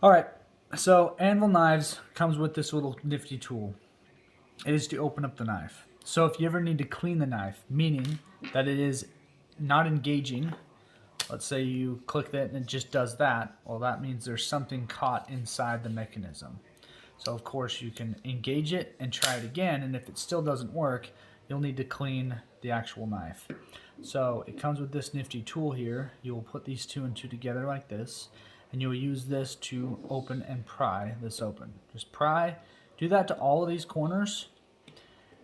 All right, so Anvil knives comes with this little nifty tool. It is to open up the knife. So if you ever need to clean the knife, meaning that it is not engaging, let's say you click that and it just does that, well, that means there's something caught inside the mechanism. So of course you can engage it and try it again, and if it still doesn't work, you'll need to clean the actual knife. So it comes with this nifty tool here. You will put these two and two together like this, and you'll use this to open and pry this open. Just pry, do that to all of these corners,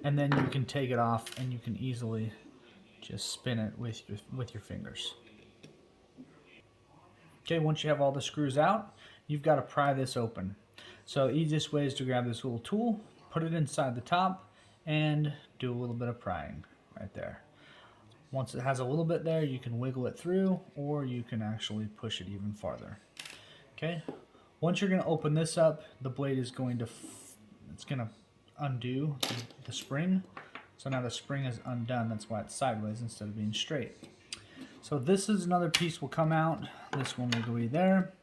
and then you can take it off and you can easily just spin it with your fingers. Okay, once you have all the screws out, you've got to pry this open. So easiest way is to grab this little tool, put it inside the top, and do a little bit of prying right there. Once it has a little bit there, you can wiggle it through, or you can actually push it even farther. Okay, once you're going to open this up, the blade is going to undo the spring. So now the spring is undone. That's why it's sideways instead of being straight. So this is another piece will come out. This one will be there.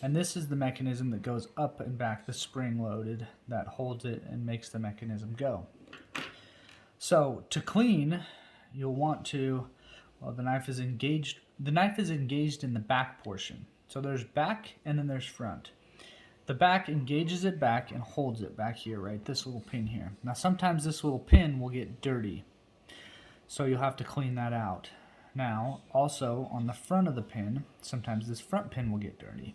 And this is the mechanism that goes up and back, the spring loaded, that holds it and makes the mechanism go. So to clean, you'll want to, well, the knife is engaged in the back portion. So there's back and then there's front. The back engages it back and holds it back here, right? This little pin here. Now sometimes this little pin will get dirty, so you'll have to clean that out. Now, also on the front of the pin, sometimes this front pin will get dirty.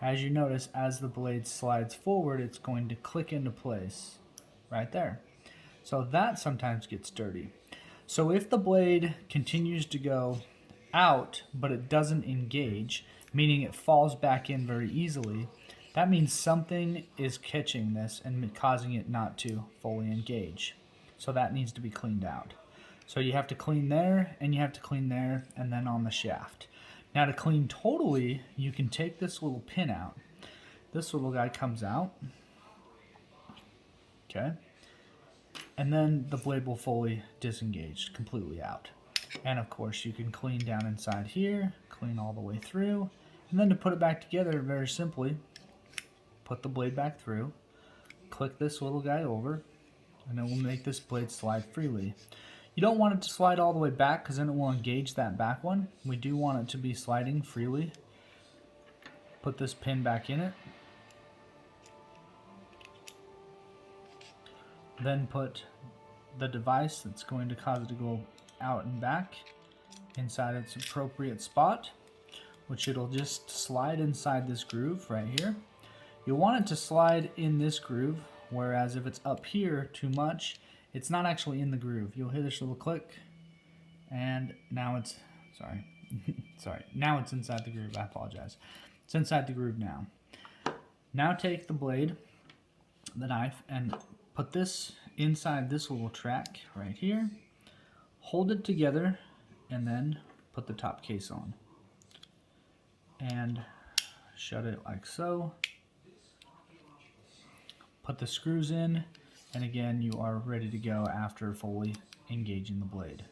As you notice, as the blade slides forward, it's going to click into place right there. So that sometimes gets dirty. So if the blade continues to go out, but it doesn't engage, meaning it falls back in very easily, that means something is catching this and causing it not to fully engage. So that needs to be cleaned out. So you have to clean there, and you have to clean there, and then on the shaft. Now to clean totally, you can take this little pin out. This little guy comes out. Okay. And then the blade will fully disengage, completely out. And of course you can clean down inside here, clean all the way through, and then to put it back together, very simply, put the blade back through, click this little guy over, and it will make this blade slide freely. You don't want it to slide all the way back because then it will engage that back one. We do want it to be sliding freely. Put this pin back in it. Then put the device that's going to cause it to go out and back inside its appropriate spot, which it'll just slide inside this groove right here. You'll want it to slide in this groove, whereas if it's up here too much, it's not actually in the groove. You'll hear this little click, and now it's, now it's inside the groove. I apologize. It's inside the groove now. Now take the blade, the knife, and put this inside this little track right here. Hold it together, and then put the top case on. And shut it like so. Put the screws in, and again, you are ready to go after fully engaging the blade.